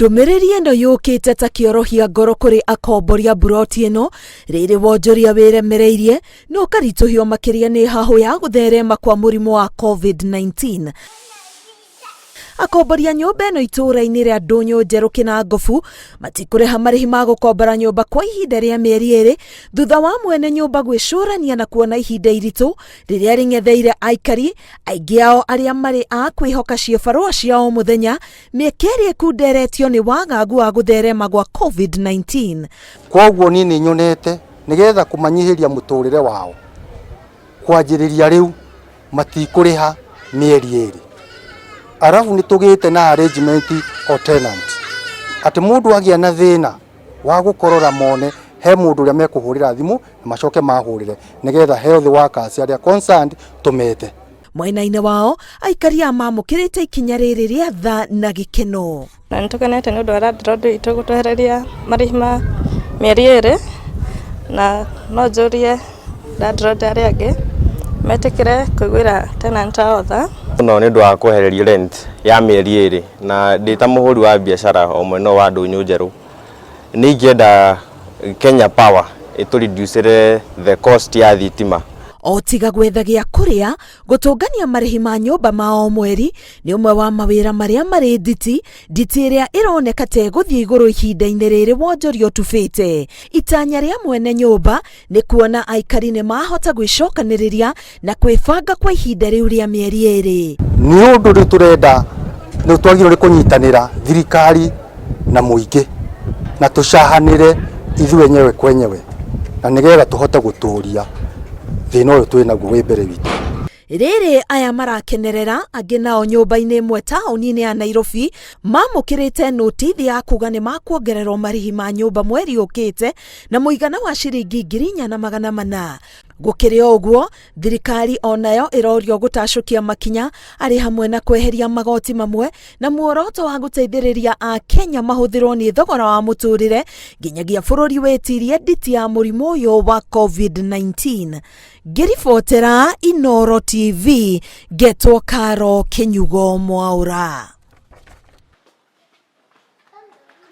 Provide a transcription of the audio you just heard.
Ndumiriri eno yukite ta kiorohia ngoro kuri akombori a buroti eno riri wonjoria wiremereirie no karituhio makiria ni hahu ya gutherema kwa murimu wa COVID-19. Akombori a nyumba eno itura-ini ria Ndunyu Njeru Kinangobu matikuriha marihi ma gukombora nyumba kwa ihinda ria mieri eri thutha wa mwene nyumba gwicurania na kuona ihinda iritu riria ringetheire Aikari, aingi ao aria mari a kwihoka cibarua ciao muthenya miekeri ekunderetio ni wagagu wa gutherema gwa COVID-19. Koguo nini nyonete nigetha kumanyihiria muturire wao kwanjiriria riu matikuriha mieri eri. Arafu nitugite na arrangement o tenant ati mundu agia na thina wa gukorora mone he mundu ria mekuhurira thimu na macoke mahurire nigetha health workers aria concerned tumete. Mwena-ini wao Aikari amamukirite ikinya riri ria tha na Gikeno. Na nitukenete ni undu wa road itugutuhereria marihi ma mieri eri na no njurie road aria angi metikire kuigwira tenant otha no ni ndu wa kuhereria rent ya mieri eri na ndita muhuri wa biashara o mweno wa Ndunyu Njeru ni ingienda Kenya Power itu reduce the cost ya thitima o tiga gwethagia kuria gutungania marihi ma nyumba ma o mweri ni umwe wa mawira maria mari nditi iria ironeka te guthie iguru ihinda-ini riri wonjoria utubitio. Itanya ria mwene nyumba ni kuona Aikari ni mahota gwicokaniriria na kwibanga kwa ihinda riu ria mieri eri. Ni undu ri turenda ni twagirwo kunyitanira thirikari na muingi na tushahanire ithuĩ enyewe kwenyewe na nigetha tuhote guturia thina uyu twina guo mbere witu. Riri aya marakenerera angi nao nyumba-ini imwe tauni-ini ya Nairobi mamukirite notithi ya kuga ni makuongererwo marihi ma nyumba mweri yukite na muigana wa ciringi 4,400. Gukiri uguo thirikari onayo irorio gutashukia makinya ari hamwe na kweheria magoti mamwe na muoroto wa guteithiriria a Kenya mahuthirwo ni thogora wa muturire nginyagia bururi wetirie nditi ya murimu uyu wa COVID-19. Ngiribotera Inooro TV getwo Karo Kinyugo Mwaura.